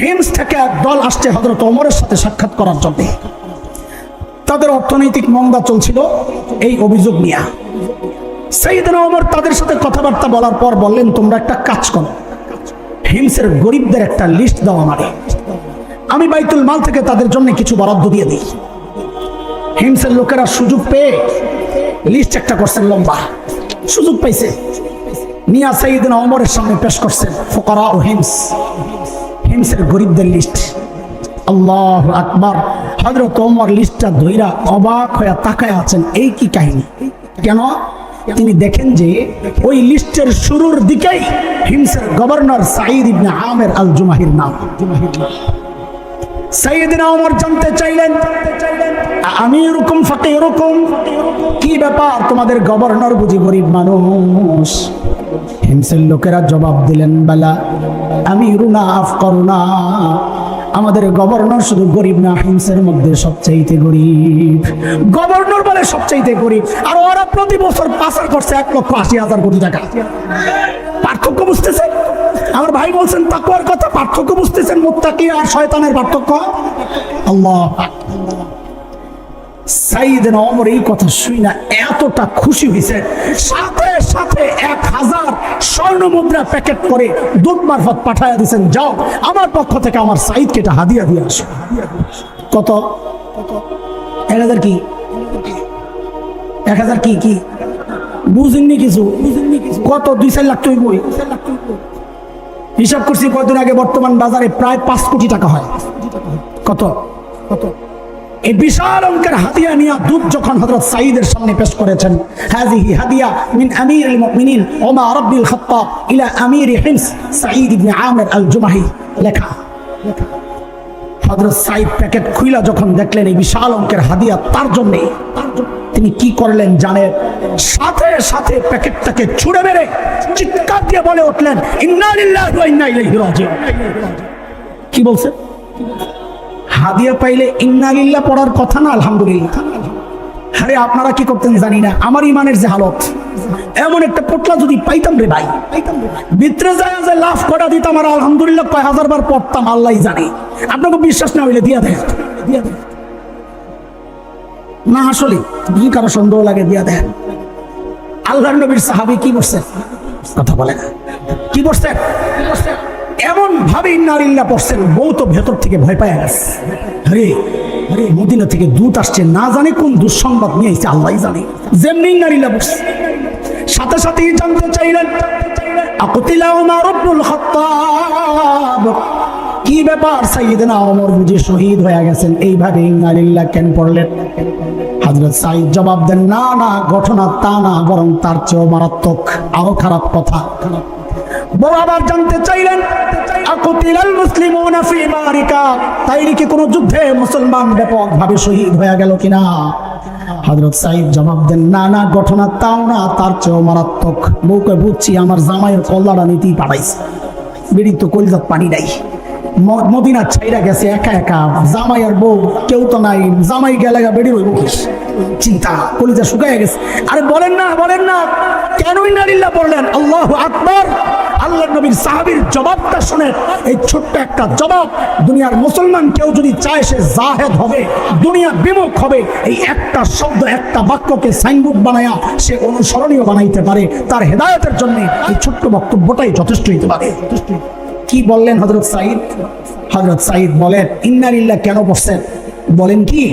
Hymns থেকে এক দল আসছে হযরত ওমরের সাথে সাক্ষাৎ করার জন্য। তাদের অর্থনৈতিক মন্দা চলছিল এই অভিযোগ নিয়ে। সাইয়েদনা ওমর তাদের সাথে কথাবার্তা বলার পর বললেন, তোমরা একটা কাজ করো, হিমসের গরিবদের একটা লিস্ট দাও আমারে, আমি বাইতুল মাল থেকে তাদের জন্য কিছু বরাদ্দ দিয়ে দিই। হিমসের লোকেরা সুযোগ পেয়ে লিস্ট একটা করছেন, লম্বা সুযোগ পাইছে, নিয়া সাইয়েদনা ওমরের সামনে পেশ করছেন ফুকারা ও হিমস, হিমসের গরিবদের লিস্ট। আল্লাহু আকবার। হযরত ওমর লিস্টটা ধইরা অবাক হয়ে তাকায় আছেন, এই কি কাহিনী? কেন? তিনি দেখেন যে ওই লিস্টের শুরুর দিকেই হিমসের গভর্নর সাঈদ ইবনে আমের আল জুমাহির নাম। সাইয়েদনা ওমর জানতে চাইলেন, আমি এরকম ফাঁকে এরকম কি ব্যাপার, তোমাদের গভর্নর বুঝি গরিব মানুষ? হিমসের লোকেরা জবাব দিলেন, বালা আমিরুনা আফকারুনা, আমাদের গভর্নর শুধু গরিব না, হিমসের মধ্যে সবচাইতে গরিব। গভর্নর বলে সবচাইতে গরিব, আর ওরা প্রতি বছর পাচার করছে 1,80,000 কোটি টাকা। পার্থক্য বুঝতেছেন? আমার ভাই বলছেন তাকওয়ার কথা, পার্থক্য বুঝতেছেন? মুত্তাকি আর শয়তানের পার্থক্য। আল্লাহ। সাইয়েদনা ওমর এই কথা শুই না এতটা খুশি হয়েছে, সাথে সাথে 1000 স্বর্ণ মুদ্রা প্যাকেট করে দূত মারফত পাঠায়া দিয়েছেন, যাও আমার পক্ষ থেকে আমার সাইদকে এটা হাদিয়া দিয়ে আসো। কত? 1000 কি 1000 কি কি বুঝেননি কিছু? কত? 2-4 লাখ তুই বই হিসাব করছি কয়দিন আগে, বর্তমান বাজারে প্রায় 5 কোটি টাকা হয়। কত? কত? এই বিশাল অঙ্কের হাদিয়া নিয়ে দূত যখন হযরত সাঈদের সামনে পেশ করেছেন, হাযিহি হাদিয়া মিন আমিরুল মুমিনিন ওমর ইবনুল খাত্তাব ইলা আমির হিমস সাঈদ ইবনে আমের আল জুমাহি লেখা। হযরত সাঈদ প্যাকেট খুইলা যখন দেখলেন এই বিশাল অঙ্কের হাদিয়া তার জন্য, তিনি কি করলেন জানেন? সাথে সাথে প্যাকেটটাকে ছুঁড়ে মেরে চিৎকার দিয়ে বলে উঠলেন, ইন্না লিল্লাহি ওয়া ইন্না ইলাইহি রাজিউন। কি বলছেন? হাদিয়া পাইলে ইন্না লিল্লাহ পড়ার কথা না আলহামদুলিল্লাহ? আরে আপনারা কি করতেন জানি না, আমার ইমানের যে হালত, এমন একটা পোটলা যদি পাইতাম রে ভাই, ভিতরে যায় যে লাভ করা দিতাম আর আলহামদুলিল্লাহ কয় 1000 বার পড়তাম, আল্লাহই জানে। আপনাকে বিশ্বাস না হইলে দিয়া দেন, না আসলে যদি কারো সন্দেহ লাগে দিয়া দেন। আল্লাহর নবীর সাহাবী কি করছেন? কথা বলে না, কি করছেন? এমন ভাবে ইন্নালিল্লাহ পড়ছেন, বউ তো ভেতর থেকে ভয় পায় গেছে। আরে আরে মদিনা থেকে দূত আসছে, না জানে কোন দুঃসংবাদ নিয়ে এসেছে, আল্লাহই জানে। যেমনি ইন্নালিল্লাহ পড়ছে, সাথে সাথেই জানতে চাইলেন, আকুতিলা ওমর ইবনুল খাত্তাব, কি ব্যাপার সাইয়েদনা ওমর বুঝি শহীদ হয়ে গেছেন, এইভাবে ইন্নালিল্লাহ কেন পড়লেন? হযরত সাঈদ জবাব দেন, না না, ঘটনা তা না, বরং তার চেয়েও মারাত্মক, আরো খারাপ কথা। বউ আবার জানতে চাইলেন, আকুতিলাল মুসলিমুনা ফি মারিকা, তাইলে কি কোনো যুদ্ধে মুসলমান ব্যাপকভাবে শহীদ হয়ে গেল কিনা? হযরত সাঈদ জবাব দেন, না না, ঘটনা তাও না, তার চেয়েও মারাত্মক। বউকে বুঝছি আমার জামাইয়ের কল্লাটা নীতি পাঠাইছে, বেড়ি তো কলিজাত পানি নাই, মদিনা ছাইরা গেছে একা একা, জামাই আর বউ কেউ তো নাই, জামাই গেলে বেড়ি রইব কি? চিন্তা, কলিজা শুকায় গেছে। আরে বলেন না, বলেন না, কেন ইন্নালিল্লাহ বললেন? আল্লাহু আকবার। আল্লাহর নবীর সাহাবীর জবাবটা শুনে, এই ছোট্ট একটা জবাব, দুনিয়ার মুসলমান কেউ যদি চায় সে জাহেদ হবে, দুনিয়া বিমুখ হবে, এই একটা শব্দ, একটা বাক্যকে সাইনবোর্ড বানায়া সে অনুসরণীয় বানাইতে পারে, তার হেদায়েতের জন্য এই ছোট্ট বক্তব্যটাই যথেষ্ট হইতে পারে। কি বললেন হযরত সাঈদ? হযরত সাঈদ বলেন, ইন্নালিল্লাহ কেন পড়ছেন? বলেন কি,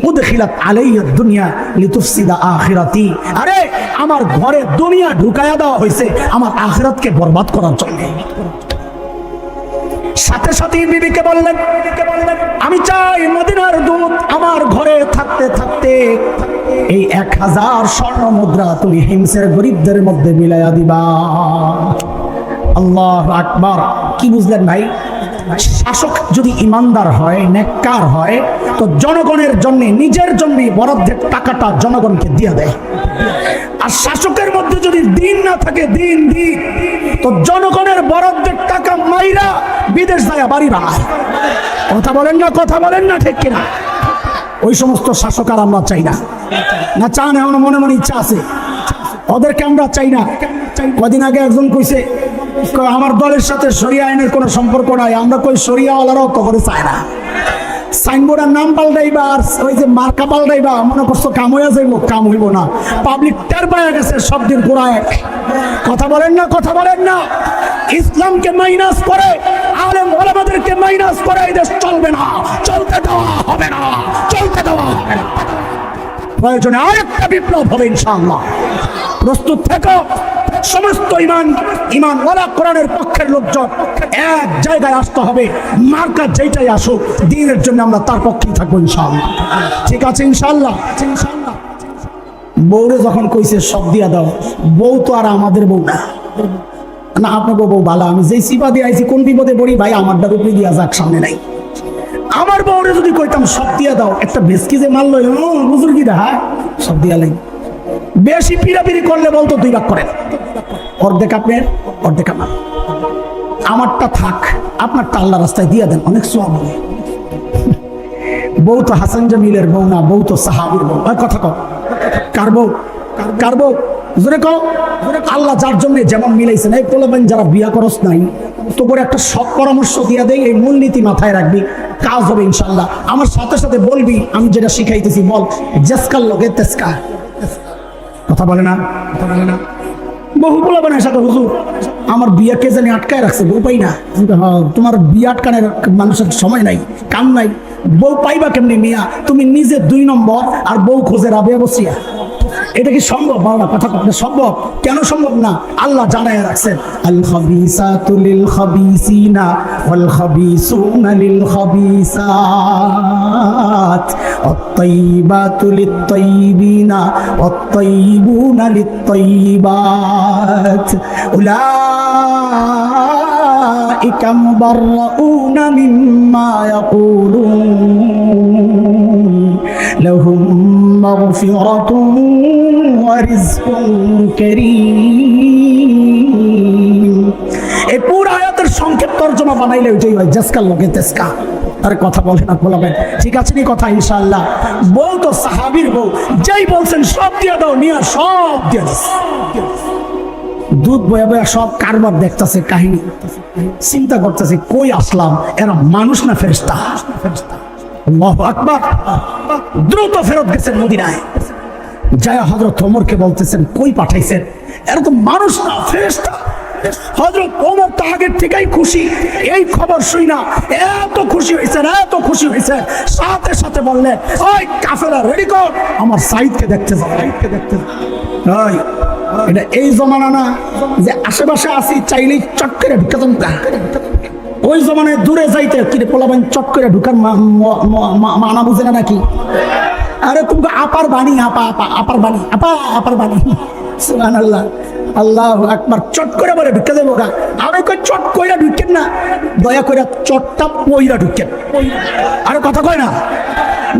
উদখিলাত আলাইয়া দুনিয়া লিতুফসিদা আখিরাতি, আরে আমার ঘরে দুনিয়া ঢুকায়া দেওয়া হয়েছে আমার আখিরাতকে বরবাদ করার জন্য। সাথে সাথে বিবিকে বললেন, আমি চাই মদিনার দূত আমার ঘরে থাকতে থাকতে এই 1000 স্বর্ণ মুদ্রা তুমি হিমসের গরিবদের মধ্যে বিলাইয়া দিবা। আল্লাহু আকবার। কি বুঝলেন ভাই? শাসক যদি ইমানদার হয়, নেককার হয়, তো জনগণের জন্য, নিজের জন্য বরাদ্দের টাকাটা জনগণকে দিয়ে দেয়। আর শাসকের মধ্যে যদি দিন না থাকে, দিন তো জনগণের বরাদ্দের টাকা মাইরা বিদেশ যায় বাড়ি বানায়। কথা বলেন না, কথা বলেন না, ঠিক কিনা? ওই সমস্ত শাসক আর আমরা চাই না। না চান? এমন মনে মনে ইচ্ছা আছে, ওদেরকে আমরা চাই না। কদিন আগে একজন কইছে, আমার দলের সাথে শরিয়া আইনের কোনো সম্পর্ক নাই, আমরা কই শরিয়াওয়ালারাও তো করে চায় না। সাইনবোর্ডের নাম পাল্টাইবা আর ওই যে মার্কা পাল্টাইবা মনে করছো কাম হইয়া যাইব, কাম হইব না। পাবলিক টের পাইয়া গেছে সব দিন পুরা এক। কথা বলেন না, কথা বলেন না। ইসলামকে মাইনাস করে, আলেম ওলামাদেরকে মাইনাস করে এই দেশ চলবে না, চলতে দেওয়া হবে না, চলতে দেওয়া হবে না। প্রয়োজনে আরেকটা বিপ্লব হবে ইনশাআল্লাহ। প্রস্তুত থেকো। সমস্ত ইমান ওয়ালা কোরআনের পক্ষের লোকজন এক জায়গায় আসতে হবে। মার্কা যেটাই আসুক, দ্বীনের জন্য আমরা তার পক্ষেই থাকবো ইনশাআল্লাহ। ঠিক আছে ইনশাআল্লাহ। বউরে যখন কইছে সব দিয়া দাও, বউ তো আর আমাদের বউ না। না আপনার বউ ভালো, আমি যেই সিপা দিয়ে আইছি কোন বিপদে পড়ি ভাই, আমার ডাক উপরে দিয়া যাক, সামনে নাই। আমার বউরে যদি কইতাম সব দিয়া দাও, একটা বেশকি যে মারল বুঝুর কি দা সব দিয়া লাই। বেশি পিড়াপিড়ি করলে বলতো 2 ভাগ করেন, অর্ধেক আপনার অর্ধেক আমার। আমারটা থাক, আপনারটা আল্লাহ রাস্তায় দিয়ে দেন, অনেক সওয়াব হবে। বউ তো হাসান জামিলের বউ না, বউ তো সাহাবীর বউ। কথা কও, কার বউ? কার বউ? জোরে কও। আল্লাহ যার জন্য যেমন মিলাইছেন, এই পোলাবেন যারা বিয়া করস নাই, তো করে একটা সৎ পরামর্শ দিয়া দেয়, এই মূলনীতি মাথায় রাখবি, কাজ হবে ইনশাআল্লাহ। আমার সাথে সাথে বলবি আমি যেটা শিখাইতেছি, বল জেসকার লগে তেসকা। কথা বলে না, কথা বলে না। বহু পোলাবেন সাথে হুজুর আমার বিয়া কে জানি আটকায় রাখছে, বউ পাই না। তোমার বিয়া আটকানোর মানুষের সময় নাই, কাম নাই। বউ পাইবা কেমনি মিয়া? তুমি নিজে 2 নম্বর আর বউ খোঁজে রাবিয়া বসিয়া। এটা কি সম্ভব? বাবা কথা কথা সম্ভব? কেন সম্ভব না? আল্লাহ জানায় রাখছেন, আল খাবিসাতু লিল খাবিসিনা ওয়াল খাবিসুনা লিল খাবিসাত ওয়াত তাইয়িবাতু লিত তাইয়িবিনা ওয়াত তাইয়িবুনা লিত তাইয়িবাত উলাইকা মুবাররাউনা মিম্মা ইয়াকুলুন লাহুম মাগফিরাতুন ওয়া রিজকুন কারীম। এই পুরো আয়াতের সংক্ষেপ তরজমা বানাইলে ওইটাই হয়, জাসকার লগে তেসকা। তার কথা বলে না বলবেন, ঠিক আছে নি কথা ইনশাআল্লাহ। বউ তো সাহাবীর বউ, যেই বলছেন সব দিয়ে দাও, নিয়া সব দিয়ে দাও। দুধ বয়া বয়া সব কারবার দেখতেছে, কাহিনী চিন্তা করতেছে, কই আসলাম, এরা মানুষ না ফেরেশতা? আল্লাহু আকবার। দ্রুত ফেরত গেছেন মদিনায়, যায় হযরত ওমরকে বলতেছেন, কই পাঠাইছেন? এরা তো মানুষ না, ফেরেশতা। হযরত ওমর তো আগের থেকেই খুশি, এই খবর শুই না এত খুশি হয়েছেন, এত খুশি হয়েছেন, সাথে সাথে বললেন, ওই কাফেলা রেডি কর, আমার সাইদকে দেখতে যাও, সাইদকে দেখতে যাও। এটা এই জমানা না যে আশেপাশে আসি চাইলেই চট করে ঢুকে যান। ওই জমানায় দূরে যাইতে কিরে পোলাবেন চট করে ঢুকার মানা বুঝে না নাকি? আরে তুমি আপার বাণী, আপা আপা আপার বাণী, আপা আপার বাণী। সুবহানাল্লাহ, আল্লাহু আকবার। চট করে বলে ঢুকে দেবো গা। আরে কই চট কইরা ঢুকেন না, দয়া করে চটটা পইরা ঢুকেন। আরে কথা কয় না,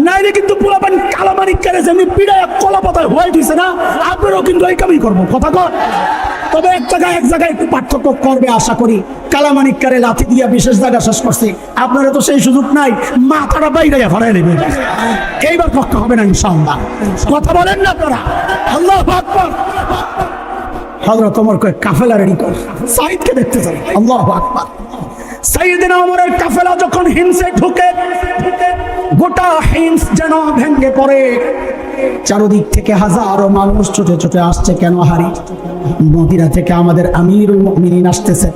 নাইলে কিন্তু পোলাপান কালামানি করে যেমনি পিড়ায় কলা পাতায় হয়ে দিছে না, আপনারও কিন্তু এই কামই করবো। কথা কয়। তবে এক জায়গায় একটু পার্থক্য করবে আশা করি। কালামানিকারে লাথি দিয়া বিশেষ জায়গা শেষ করছে, আপনারা তো সেই সুযোগ নাই, মাথাটা বাইরে ভরাই নেবেন। এইবার পক্ষ হবে না ইনশাআল্লাহ। কথা বলেন না আপনারা? আল্লাহু আকবার। হযরত ওমর কয় কাফেলা রেডি কর, সাইদকে দেখতে যাও। আল্লাহু আকবার। সাইয়েদনা ওমরের কাফেলা যখন হিমসে ঢুকে, গোটা হিমস যেন ভেঙে পড়ে। চারদিক থেকে হাজারো মানুষ ছুটে ছুটে আসছে। কেন হারি? মদিনা থেকে আমাদের আমিরুল মুমিনিন আসতেছে,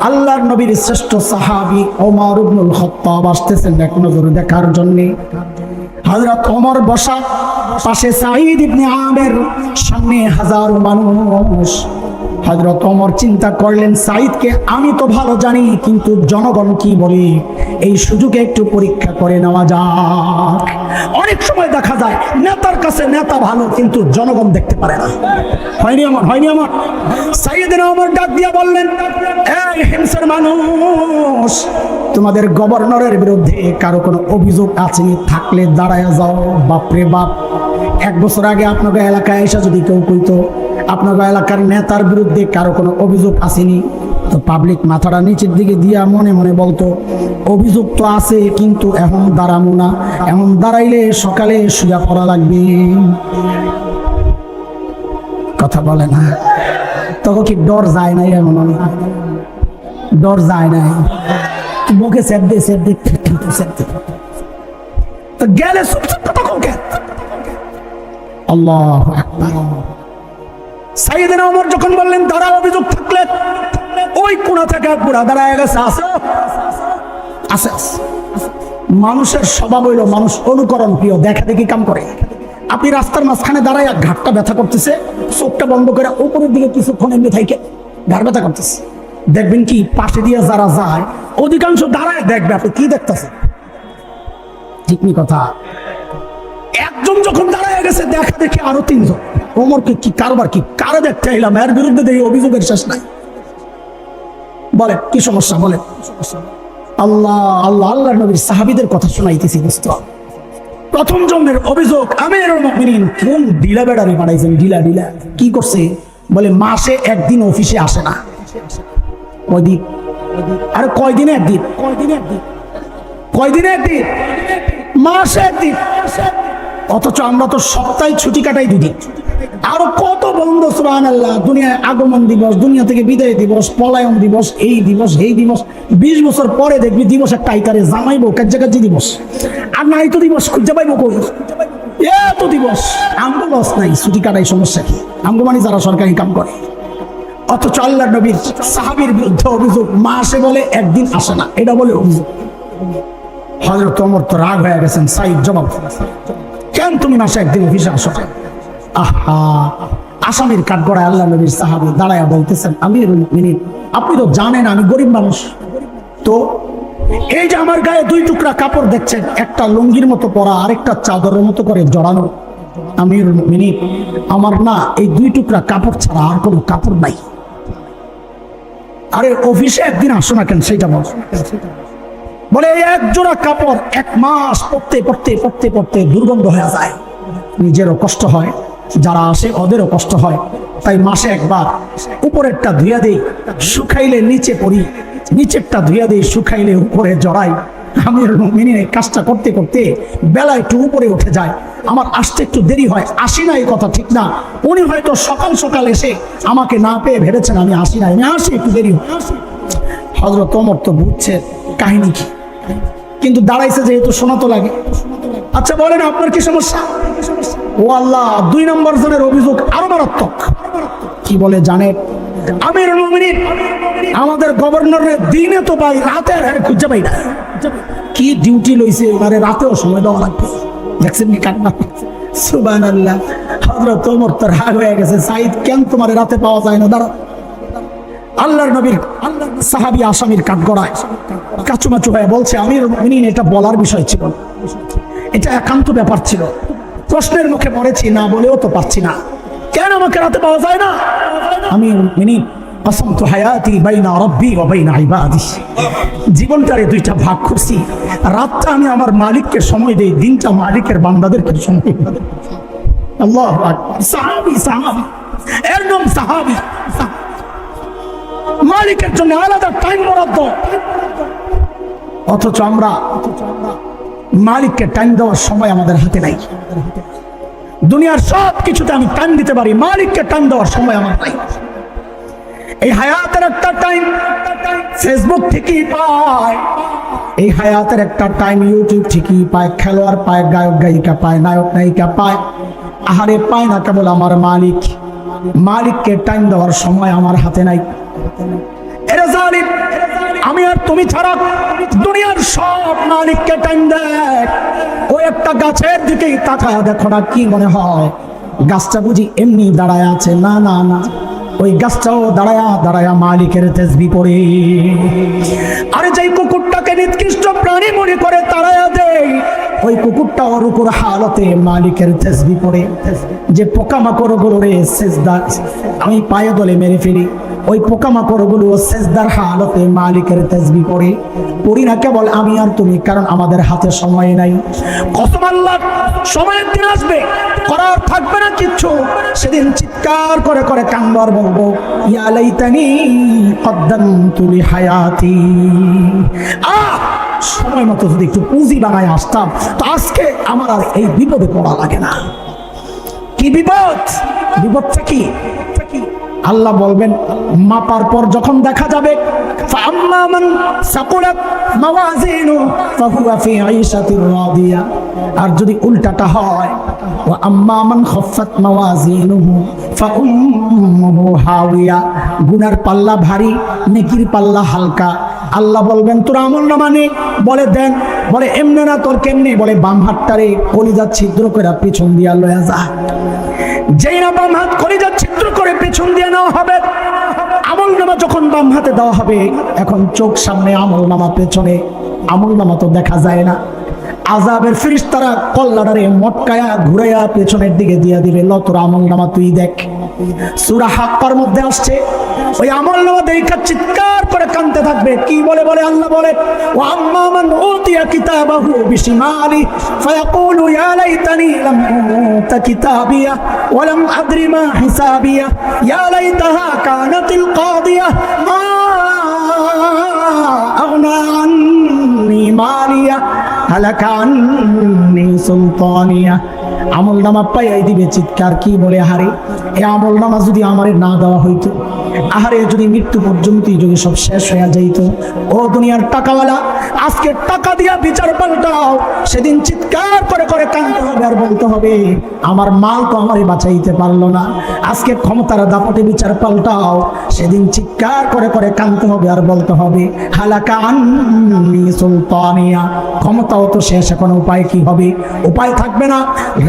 আল্লাহর নবীর শ্রেষ্ঠ সাহাবী ওমর ইবনুল খাত্তাব আসতেছেন এক নজর দেখার জন্য। হযরত ওমর বসা, পাশে সাঈদ ইবনে আমের, সামনে হাজারো মানুষ। হযরত ওমর চিন্তা করলেন, সাঈদকে আমি তো ভালো জানি, কিন্তু জনগণ কি বলে, এই সুযোগে একটু পরীক্ষা করে নেওয়া যাক। অনেক সময় দেখা যায় নেতার কাছে নেতা ভালো, কিন্তু জনগণ দেখতে পারে না। হয়নি আমার সাইয়েদনা ওমর ডাক দিয়া বললেন, এই হিমসের মানুষ, তোমাদের গভর্নরের বিরুদ্ধে কারো কোনো অভিযোগ আছে? থাকলে দাঁড়ায় যাও। বাপরে বাপ, 1 বছর আগে আপনাদের এলাকায় এসে যদি কেউ কইতো আপনাদের এলাকার নেতার বিরুদ্ধে কারো কোনো অভিযোগ আসেনি, তো পাবলিক মাথাটা নিচের দিকে দিয়া মনে মনে বলতো, অভিযোগ তো আছে, কিন্তু এখন দাঁড়াবো না, এখন দাঁড়াইলে সকালে শুয়া পড়া লাগবে। কথা বলে না? তখন কি ডর যায় নাই? এমন ডর যায় নাই, মুখে সেপ দিয়ে গেলে আল্লাহু আকবার। সাইয়েদনা ওমর যখন বললেন তারা অভিযোগ থাকলে, ওই কোণা থেকে পুরা দাঁড়ায় গেছে, আছে। মানুষের স্বভাব হইল মানুষ অনুকরণ প্রিয়, দেখা দেখি কাম করে। আপনি রাস্তার মাঝখানে দাঁড়ায় ঘাটটা ব্যথা করতেছে, চোখটা বন্ধ করে উপরের দিকে কিছুক্ষণ এমনি থাইকে ঘাট ব্যথা করতেছে, দেখবেন কি পাশে দিয়ে যারা যায় অধিকাংশ দাঁড়ায় দেখবে আপনি কি দেখতেছে। ঠিক নি কথা? একজন যখন দাঁড়ায় গেছে দেখা দেখে আরো তিনজন, ওমরকে কি কারবার, কি কারো দেখতে এলাম, এর বিরুদ্ধে দেখি অভিযোগের শেষ নাই। বলে কি সমস্যা, বলে আল্লাহ আল্লাহ আল্লাহর নবীর সাহাবীদের কথা শোনাইতেছি। দোস্ত, প্রথম জনের অভিযোগ, আমিরুল মুমিনিন কোন ঢিলা বেড়ারে বানাইছেন, ঢিলা কি করছে? বলে মাসে একদিন অফিসে আসে না। কয়দিন? আরে কয়দিনে একদিন, মাসে একদিন। অথচ আমরা তো সপ্তাহে ছুটি কাটাই দুদিন, আরো কত বন্ধ। সুবহানাল্লাহ, দুনিয়ায় আগমন দিবস, দুনিয়া থেকে বিদায় দিবস, পলায়ন দিবস, এই দিবস এই দিবস। 20 বছর পরে দেখবি দিবস একটা আইতারে জামাইবো কাজ্জাকাজ্জি দিবস, আর নাই তো দিবস খুঁজে পাইবো কই? এত দিবস আমগো লস নাই, ছুটি কাটাই, সমস্যা কি? আমগো মানে যারা সরকারি কাম করে। অথচ আল্লাহর নবীর সাহাবীর বিরুদ্ধে অভিযোগ, মাসে বলে একদিন আসে না, এটা বলে অভিযোগ। হযরত ওমর তো রাগ হয়ে গেছেন, সাইদ জবাব, কেন তুমি মাসে একদিন অফিসে আসো? আহা, আসামির কাঠগড়ায় আল্লাহ নবীর সাহাবী দাঁড়ায়া বলতেছেন, আমিরুল মুমিনিন আপনি তো জানেন আমি গরিব মানুষ, তো এই যে আমার গায়ে 2 টুকরা কাপড় দেখছেন, একটা লুঙ্গির মতো পরা, আরেকটা চাদরের মতো করে জড়ানো, আমিরুল মুমিনিন আমার না এই 2 টুকরা কাপড় ছাড়া আর কোনো কাপড় নাই। আরে অফিসে একদিন আসো না কেন সেটা বল। বলে এই 1 জোড়া কাপড় 1 মাস পরতে দুর্গন্ধ হয়ে যায়, নিজেরও কষ্ট হয়, যারা আসে ওদেরও কষ্ট হয়, তাই মাসে একবার উপরেরটা ধুইয়া দেই, শুকাইলে নিচে পড়ি, নিচেরটা ধুইয়া দেই, শুকাইলে উপরে জড়াই। আমিরুল মুমিনিন এই কাজটা করতে করতে বেলা একটু উপরে উঠে যায়, আমার আসতে একটু দেরি হয়, আসি না এই কথা ঠিক না, উনি হয়তো সকাল সকাল এসে আমাকে না পেয়ে ভেবেছেন আমি আসি না, আমি আসি একটু দেরি হয়। হযরত ওমর তো বুঝছে কাহিনী কি, কিন্তু দাঁড়াইছে যেহেতু শোনা তো লাগে। আচ্ছা বলেন আপনার কি সমস্যা? ও আল্লাহ, 2 নম্বর জনের অভিযোগ আরো মারাত্মক। কি বলে জানেন? আমিরুল মুমিনিন আমাদের গভর্নরের দিনে তো পাই, রাতে আর খুঁজে পাই না। কি ডিউটি লইছে ওনারে, রাতেও সময় দেওয়া লাগবে। দেখছেন কি কান্না? সুবহানাল্লাহ। হযরত ওমর তো রাগ হয়ে গেছে, সাইদ কেন তোমার রাতে পাওয়া যায় না? দাঁড়াও। আল্লাহর নবীর সাহাবী আসামির কাঠগড়ায় কাচুমাচু হয়ে বলছে, আমিরুল মুমিনিন এটা বলার বিষয় ছিল, এটা একান্ত ব্যাপার ছিল, প্রশ্নের মুখে পড়েছি, না বলেও তো পারছি না, কেন আমাকে রাতে পাওয়া যায় না? আমিরুল মুমিনিন কসমতু হায়াতি বাইনা রাব্বি ওয়া বাইনা ইবাদি, জীবনটারে 2টা ভাগ করছি, রাতটা আমি আমার মালিককে সময় দেই, দিনটা মালিকের বান্দাদেরকে সময় দেই। আল্লাহু আকবার। সাহাবী এর নাম সাহাবী, মালিকের জন্য আলাদা টাইম বরাদ্দ। অথচ আমরা মালিককে টাইম দেওয়ার সময় আমাদের হাতে নাই। দুনিয়ার সব কিছুতে আমি টাইম দিতে পারি, মালিককে টাইম দেওয়ার সময় আমার নাই। এই হায়াতের একটা টাইম ফেসবুক ঠিকই পায়, এই হায়াতের একটা টাইম ইউটিউব ঠিকই পায়, খেলোয়াড় পায়, গায়ক গায়িকা পায়, নায়ক নায়িকা পায়, আহারে পায় না কেবল আমার মালিক। মালিককে টাইম দেওয়ার সময় আমার হাতে নাই। এরা জালিম, আমি আর তুমি ছাড়া দুনিয়ার সব মালিককে টাইম দেয়। ওই একটা গাছের দিকেই তাকায় দেখো না, কি মনে হয় গাছটা বুঝি এমনি দাঁড়ায় আছে? না না না, ওই গাছটাও দাঁড়ায়া মালিকের তাসবিহ পড়ে। আরে যেই কুকুরটাকে নিকৃষ্ট প্রাণী মনে করে তাড়ায়া দেয়, ওই কুকুরটা ওর উপর হালতে মালিকের তাসবিহ পড়ে। যে পোকামাকড় গুলোরে সেজদা আমি পায়ে দলে মেরে ফেলি, ওই পোকামাকড় গুলো সেজদার হালতে মালিকের তাসবিহ পড়ে। পড়ি না কেবল আমি আর তুমি, কারণ আমাদের হাতে সময় নাই। কসম আল্লাহ, সময়ের দিন আসবে, করার থাকবে না কিচ্ছু, সেদিন চিৎকার করে করে কান্নার বলবো, ইয়া লাইতানি কদ্দামতু লিহায়াতি। সময় মতো যদি একটু পুঁজি বানায় আসতাম, তো আজকে আমার আর এই বিপদে পড়া লাগে না। কি বিপদ? বিপদটা কি? আল্লাহ বলবেন মাপার পর যখন দেখা যাবে ফাআম্মা মান সাকুলাত মাওয়াজিনু ফাহুয়া ফি আইশাতির রাদিয়া, আর যদি উল্টাটা হয় ওয়া আম্মা মান খাফফাত মাওয়াজিনুহু ফাউম্মুহু হাওিয়া, গুনার পাল্লা ভারী নেকির পাল্লা হালকা। আল্লাহ বলবেন তোর আমলনামা নে, বলে দেন, বলে এমনে না, তোর কেমনে, বলে বাম হাতটারে কলিজা ছিদ্র করে পিছন দিয়া লয়া যা। যেই না বাম হাত কলিজা ছিদ্র করে পেছন দিয়ে নেওয়া হবে, আমলনামা যখন বাম হাতে দেওয়া হবে, এখন চোখ সামনে আমলনামা, পেছনে আমলনামা তো দেখা যায় না। আযাবের ফেরেশতারা কল্লাটারে মটকায়া ঘুরাইয়া পেছনের দিকে দিয়ে দিবে, ল তোর আমলনামা তুই দেখ। সূরা হাক্কার মধ্যে আসছে, ওই আমলনামা দেখা চিৎকার করে কাঁদতে থাকবে। কি বলে? বলে আল্লাহ বলে ওয়া আম্মা মান উতিয়া কিতাবাহু বিশিমালি ফায়াকুলু ইয়া লাইতানি লাম উতা কিতাবিয়া ওয়া লাম আদরি মা হিসাবিয়া ইয়া লাইতাহা কানাতিল কাদিয়া মা আগনা আন্নি মালিয়া হালাকা আন্নি সুলতানিয়া। আমলনামা পাইয়াই দিবে চিৎকার। কি বলে? হারে এ আমলনামা যদি আমারে না দেওয়া হইতো, আহারে যদি মৃত্যু পর্যন্ত যদি সব শেষ হয়ে যাইত। ও দুনিয়ার টাকাওয়ালা, আজকে টাকা দিয়া বিচার পাল্টাও, সেদিন চিৎকার করে করে কাঁদতে হবে আর বলতে হবে আমার মাল তো আমারে বাঁচাইতে পারলো না। আজকে ক্ষমতার দাপটে বিচার পাল্টাও, সেদিন চিৎকার করে করে কাঁদতে হবে আর বলতে হবে হালাকা আন্নি সুলতানিয়া। ক্ষমতাও তো শেষ, এখন উপায় কি হবে? উপায় থাকবে না।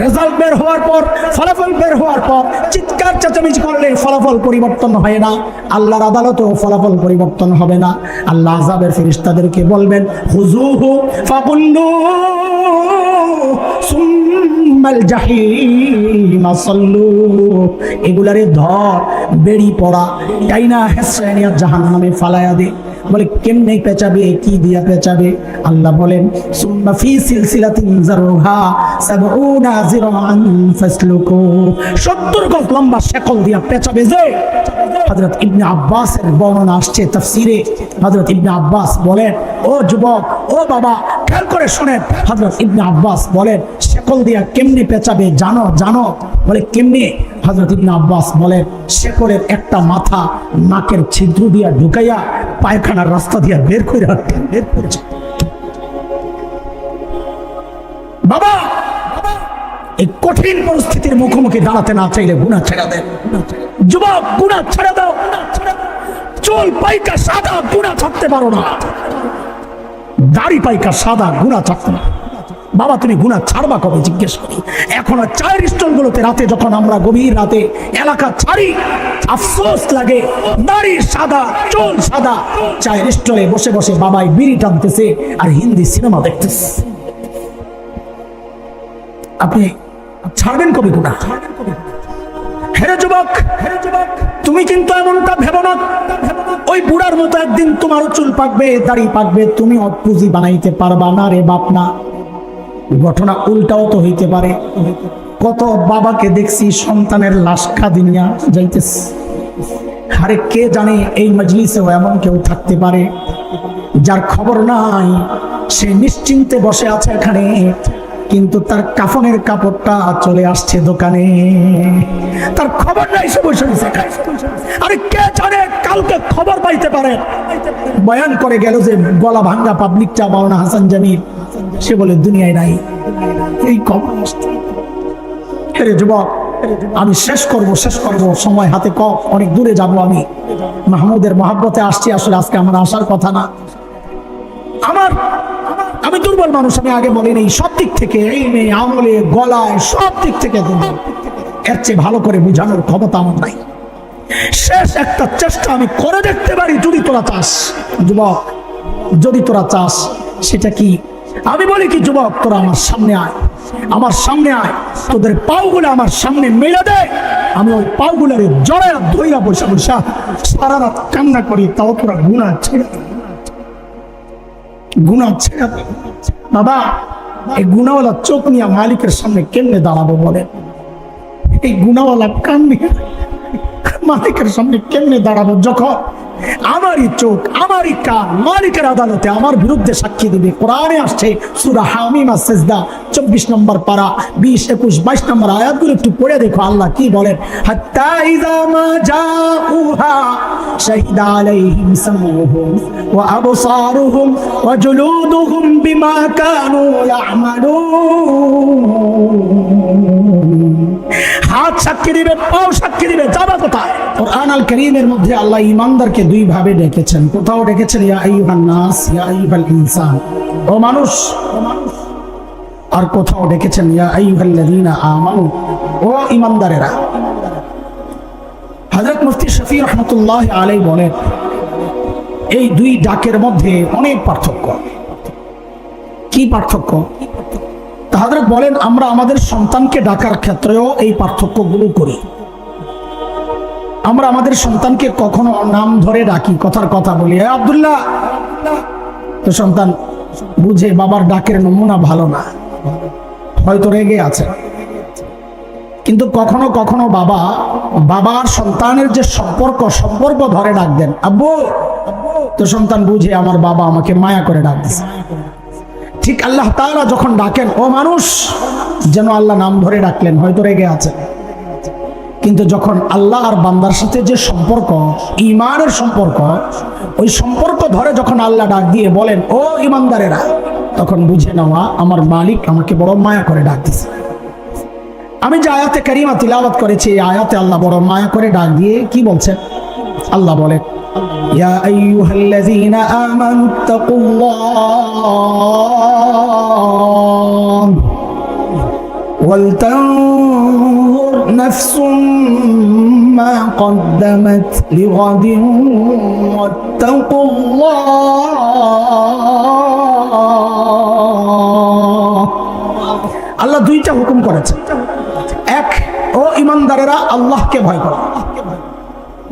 রেজাল্ট বের হওয়ার পর, ফলাফল বের হওয়ার পর চিৎকার চেঁচামেচি করলে ফলাফল পরিবর্তন হয় না। আল্লাহর আদালতেও ফলাফল পরিবর্তন হবে না। আল্লাহ আযাবের ফেরেশতাদেরকে বলবেন খুযুহু ফাকুল্লু সুম্মাল জাহিম সাল্লু, এগুলারে ধর, বেড়ি পড়া, ডাইনা হেসরানিয়া জাহান্নামে ফালায়া দে। বলে কেমনে পেঁচাবে? কি দিয়া পেঁচাবে? আল্লাহ বলেন সুম্মা ফি সিলসিলাতিন যারহা সাবউনা যিরাআন ফাসলুকু, 70 গজ লম্বা শেকল দিয়া পেঁচাবে। যে হযরত ইবনে আব্বাসের বর্ণনা আসছে তাফসীরে, হযরত ইবনে আব্বাস বলেন, ও যুবক, ও বাবা, খেয়াল করে শুনেন। হযরত ইবনে আব্বাস বলেন শেকল দিয়া কেমনে পেঁচাবে জানো? জানো? বলে কেমনে? হযরত ইবনে আব্বাস বলেন শেকলের একটা মাথা নাকের ছিদ্র দিয়া ঢুকাইয়া পায়খানার রাস্তা দিয়া বের করে বাবা, এই কঠিন পরিস্থিতির মুখোমুখি দাঁড়াতে না চাইলে গুনাহ ছেড়ে দেন। যুবক, গুনাহ ছেড়ে দাও। চুল পাইকা সাদা, গুনাহ ছাড়তে পারো না। দাড়ি পাইকা সাদা, গুনাহ ছাড়তে না। বাবা তুমি গুনাহ ছাড়বা কবে? জিজ্ঞেস করি। এখন চায়ের স্টলগুলোতে রাতে যখন আমরা গভীর রাতে এলাকা ছাড়ি, আফসোস লাগে, দাড়ি সাদা, চুল সাদা, চায়ের স্টলে বসে বসে বাবাই বিড়ি টানতেছে আর হিন্দি সিনেমা দেখতেছে। আপনি ছাড়বেন কবে গুনাহ? হেরে যুবক, তুমি কিন্তু এমনটা ভেবো না ওই বুড়ার মতো একদিন তোমারও চুল পাকবে, দাড়ি পাকবে, তুমি পুঁজি বানাইতে পারবা না রে বাপ না। ঘটনা উল্টাও তো হইতে পারে। কত বাবাকে দেখছি সন্তানের লাশ কাঁদিয়া যাইতেছে। আরে কে জানে এই মজলিসেও এমন কেউ থাকতে পারে যার খবর নাই, সে নিশ্চিন্তে বসে আছে এখানে, কিন্তু তার কাফনের কাপড়টা চলে আসছে দোকানে, তার খবর নাই, সে বসে বসে খায়। আরে কে জানে কালকে খবর পাইতে পারে। বয়ান করে গেল যে গলা ভাঙ্গা পাবলিকটা মাওলানা হাসান জামিল, সে বলে দুনিয়ায় নাই। এই খবর হেরে যুবক, আমি শেষ করব, সময় হাতে কম, অনেক দূরে যাব। আমি মাহমুদের মহাব্বতে আসছি, আসলে আজকে আমার আসার কথা না। আমি দুর্বল মানুষ, আমি আগে বলিনি। সব দিক থেকে, এই মেয়ে আমলে, গলায়, সব দিক থেকে দুর্বল। এর চেয়ে ভালো করে বুঝানোর ক্ষমতা আমার নাই। শেষ একটা চেষ্টা আমি করে দেখতে পারি, যদি তোরা চাস। যুবক, যদি তোরা চাস, সেটা কি? আমি বলি কি যুবক, তোরা আমার সামনে আয়, আমার সামনে আয়, তোদের পাওগুলো আমার সামনে মেলে দে। আমি ওই পাওগুলোরে জড়ায় ধইরা বসা বসা সারা রাত কান্না করি, তাও তোরা গুনাহ ছেড়ে দে, গুনাহ ছেড়ে দে। বাবা, এই গুনাহওয়ালা চোখ নিয়ে মালিকের সামনে কেমনে দাঁড়াবো বলেন? এই গুনাহওয়ালা কান নিয়ে মালিকের সামনে কেমনে দাঁড়াবো যখন আমারই চোখ আমারই কান মালিকের আদালতে আমার বিরুদ্ধে সাক্ষী দিবে। কোরআনে আসছে সূরা হামিম আস-সিজদা 24 নম্বর পারা 20, 21, 22 নম্বর আয়াতগুলো একটু পড়ে দেখো আল্লাহ কি বলেন। হাত্তা ইযা মা জাউহা শাহিদা আলাইহিম সামউহুম ওয়া আবসারুহুম ওয়া জুলুদুহুম বিমা কানু ইয়ামালুন। হাত সাক্ষী দিবে, পাও সাক্ষী দিবে, যাবা কোথায়? কোরআন আল কারীমের মধ্যে আল্লাহ ঈমানদারকে দুই ভাবে ডেকেছেন। কোথাও ডেকেছেন ইয়া আইয়ুহান নাস, ইয়া আইয়ুহাল ইনসান, ও মানুষ। আর কোথাও ডেকেছেন ইয়া আইয়ুহাল্লাযীনা আমানু, ও ঈমানদারেরা। হযরত মুফতি শফি রাহমাতুল্লাহি আলাইহি বলেন এই দুই ডাকের মধ্যে অনেক পার্থক্য। কি পার্থক্য? হযরত বলেন আমরা আমাদের সন্তানকে ডাকার ক্ষেত্রেও এই পার্থক্যগুলো করি। আমরা আমাদের সন্তানকে কখনো নাম ধরে ডাকি, কথার কথা বলি, এ আব্দুল্লাহ। তো সন্তান বুঝে বাবার ডাকের নমুনা ভালো না, হয়তো রেগে আছে। কিন্তু কখনো কখনো বাবার সন্তানের যে সম্পর্ক ধরে ডাক দেন, আব্বু। তো সন্তান বুঝে আমার বাবা আমাকে মায়া করে ডাক দিছে। ঠিক আল্লাহ তাআলা যখন ডাকেন ও মানুষ, যেন আল্লাহ নাম ধরে ডাকলেন, হয়তো রেগে আছে। কিন্তু যখন আল্লাহ আর বান্দার সাথে যে সম্পর্ক, ঈমানের সম্পর্ক, ওই সম্পর্ক ধরে যখন আল্লাহ ডাক দিয়ে বলেন ও ঈমানদারেরা, তখন বুঝে নেওয়া আমার মালিক আমাকে বড় মায়া করে ডাক দিছে। আমি যে আয়াতে কারিমা তিলাওয়াত করেছি, এই আয়াতে আল্লাহ বড় মায়া করে ডাক দিয়ে কি বলছেন? আল্লাহ বলেন ইয়া আইয়ুহাল্লাযীনা আমানুত্তাকুল্লাহ ওয়ালতানজুর নাফসুম মা কদ্দামাত লিগাদিন ওয়াত্তাকুল্লাহ। আল্লাহ দুইটা হুকুম করেছেন। এক, ও ঈমানদারেরা আল্লাহকে ভয় করো।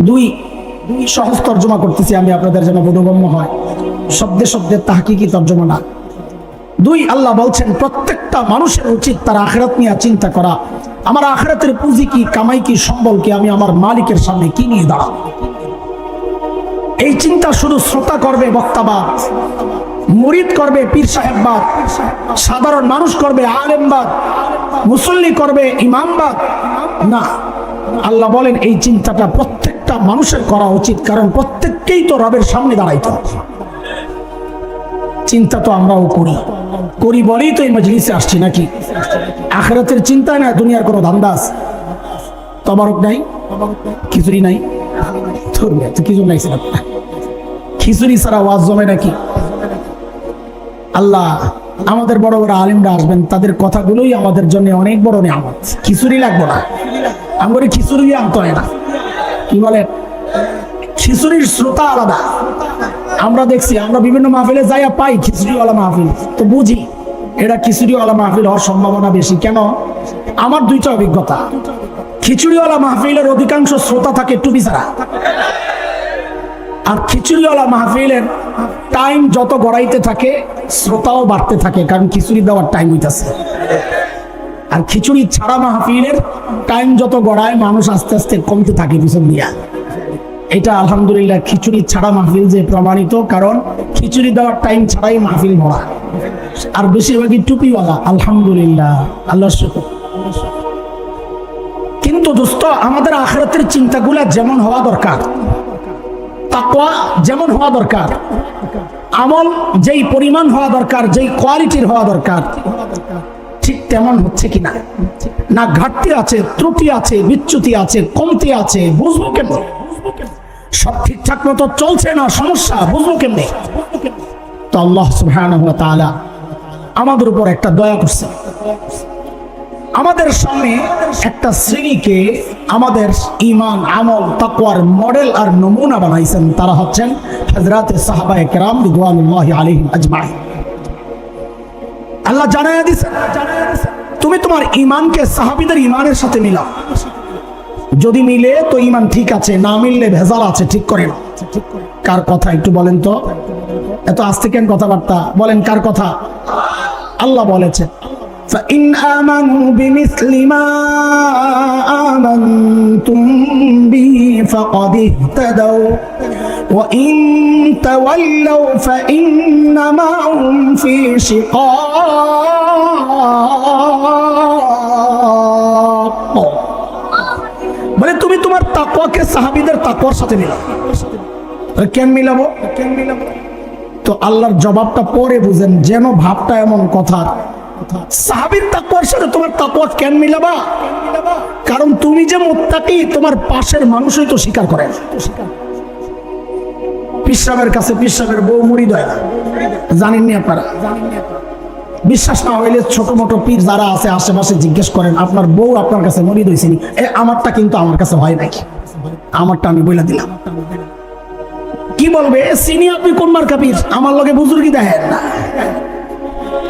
দুই, সহজ তর্জমা করতেছি আমি আপনাদের জন্য বোধগম্য হয়, শব্দে শব্দে তাহকিকি তর্জমা না। দুই, আল্লাহ বলছেন প্রত্যেকটা মানুষের উচিত তার আখিরাত নিয়ে চিন্তা করা। আমার আখিরাতের পুঁজি কি, কামাই কি, সম্বল কি, আমি আমার মালিকের সামনে কি নিয়ে দাঁড়াবো। এই চিন্তা শুধু শ্রোতা করবে বক্তাবাদ, মুরিদ করবে পীর সাহেববাদ, সাধারণ মানুষ করবে আলেমবাদ, মুসল্লি করবে ইমামবাদ না। আল্লাহ বলেন এই চিন্তাটা প্রত্যেকটা মানুষের করা উচিত, কারণ প্রত্যেককেই তো রবের সামনে দাঁড়াইতে হবে। চিন্তা তো আমরাও করি বলেই তো এই মজলিসে আসছি নাকি? আখিরাতের চিন্তা না, দুনিয়ার কোনো ধান্দা আছে? তবারক নাই, খিচুড়ি নাই, কিছু নাই, খিচুড়ি ছাড়া ওয়াজ জমে নাকি? আল্লাহ আমাদের বড় বড় আলেমরা আসবেন, তাদের কথাগুলোই আমাদের জন্য অনেক বড় নিয়ামত। খিচুড়ি লাগবে না, আমরা খিচুড়ি আনতে হয় না। কি বলেন? খিচুড়ির শ্রোতা আলাদা। আমরা দেখছি, আমরা বিভিন্ন মাহফিলে যাইয়া পাই খিচুড়িওয়ালা মাহফিল, তো বুঝি এটা খিচুড়িওয়ালা মাহফিল হওয়ার সম্ভাবনা বেশি। কেন? আমার দুইটা অভিজ্ঞতা। খিচুড়িওয়ালা মাহফিলের অধিকাংশ শ্রোতা থাকে টুপি ছাড়া, আর খিচুড়িওয়ালা মাহফিলের টাইম যত গড়াইতে থাকে শ্রোতাও বাড়তে থাকে, কারণ খিচুড়ি দেওয়ার টাইম হইতেছে। আর খিচুড়ি ছাড়া মাহফিলের টাইম যত গড়ায় মানুষ আস্তে আস্তে কমতে থাকে পিছন দিয়া। এটা আলহামদুলিল্লাহ খিচুড়ি ছাড়া মাহফিল যে প্রমাণিত, কারণ খিচুড়ি দেওয়ার টাইম ছাড়াই মাহফিল ভরা, আর বেশিরভাগই টুপিওয়ালা। আলহামদুলিল্লাহ, আল্লাহর শুকর। কিন্তু দোস্ত, আমাদের আখিরাতের চিন্তাগুলা যেমন হওয়া দরকার, তাকওয়া যেমন হওয়া দরকার, আমল যেই পরিমাণ হওয়া দরকার, যেই কোয়ালিটির হওয়া দরকার, ঠিক তেমন হচ্ছে কিনা, না ঘাটতি আছে, ত্রুটি আছে, বিচ্যুতি আছে, কমতি আছে, বুঝবো কেমন? সব ঠিকঠাক মতো চলছে না, সমস্যা, বুঝবো কেমনে? তো আল্লাহ সুবহানাহু ওয়া তাআলা আমাদের উপর একটা দয়া করছে। আমাদের সামনে একটা শ্রেণীকে আমাদের ঈমান, আমল, তাকওয়ার মডেল আর নমুনা বানাইছেন। তারা হচ্ছেন হযরতে সাহাবায়ে কেরাম রিদওয়ানুল্লাহি আলাইহিম আজমাইন। আল্লাহ জানায়া দিয়েছেন, তুমি তোমার ঈমানকে সাহাবীদের ঈমানের সাথে মিলাও। যদি মিলে তো ঈমান ঠিক আছে, না মিললে ভেজাল আছে, ঠিক করে নাও। কার কথা একটু বলেন তো? এত আস্তে কেন কথাবার্তা বলেন? কার কথা? আল্লাহ বলেছেন فإن آمنوا بمثل ما آمنتم به فقد اهتدوا وإن تولوا فإنما هم في شقاق বলে তুমি তোমার তাকওয়াকে সাহাবীদের তাকওয়ার সাথে মিলাও। কেন মিলাবো? তো আল্লাহর জবাবটা পরে বুঝেন, যেন ভাবটা এমন কথা, সাহাবীর তাকওয়ার সাথে তোমার তাকওয়া কেন মিলাবা? কারণ তুমি যে মুত্তাকি, তোমার পাশের মানুষই তো স্বীকার করে। পিসাবের কাছে পিসাবের বউ মুরিদ হয় না, জানেননি আপনারা? বিশ্বাস না হইলে ছোট মোটো পীর যারা আছে আশেপাশে জিজ্ঞেস করেন, আপনার বউ আপনার কাছে মুরিদ হয়েছিনি? আমারটা কিন্তু আমার কাছে হয় নাকি, আমারটা আমি বলে দিলাম। কি বলবে, চিনি আপনি কোন মার্কা পীর, আমার লগে বুজুর্গি দেখেন না।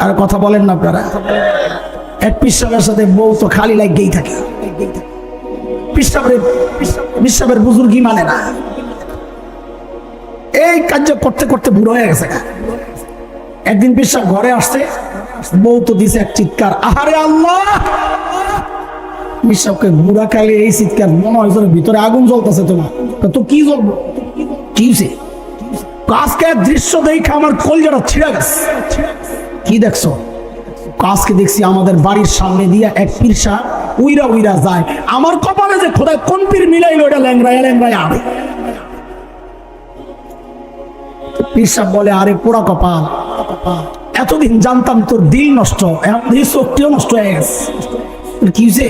আর কথা বলেন না আপনারা? এক পিসাবের সাথে বউ তো খালি লাগেই থাকে, পিসাবের বুজুর্গি মানে না। এই কাজ করতে করতে বুড়ো হয়ে গেছে। একদিন পিসাব ঘরে আসছে, বউ তো দিছে এক চিৎকার, আহারে আল্লাহ! পিসাবকে বুড়া কালে এই চিৎকার, মনে হয় ভিতরে আগুন জ্বলতেছে। তোমার তো কি জ্বলবো, কি আজকে দৃশ্য দেখে আমার কলজাটা ছিঁড়ে গেছে। কি দেখছো? আজকে দেখছি আমাদের বাড়ির সামনে দিয়ে এক পীরসা উইরা উইরা যায়। আমার কপালে যে খোদায় কোন পীর মিলাইলো, এটা ল্যাংরায় ল্যাংরায় আরে। পীরসা বলে, আরে পোড়া কপাল, এতদিন জানতাম তোর দিল নষ্ট, এখন শক্তিও নষ্ট হয়ে গেছে। কি হয়েছে?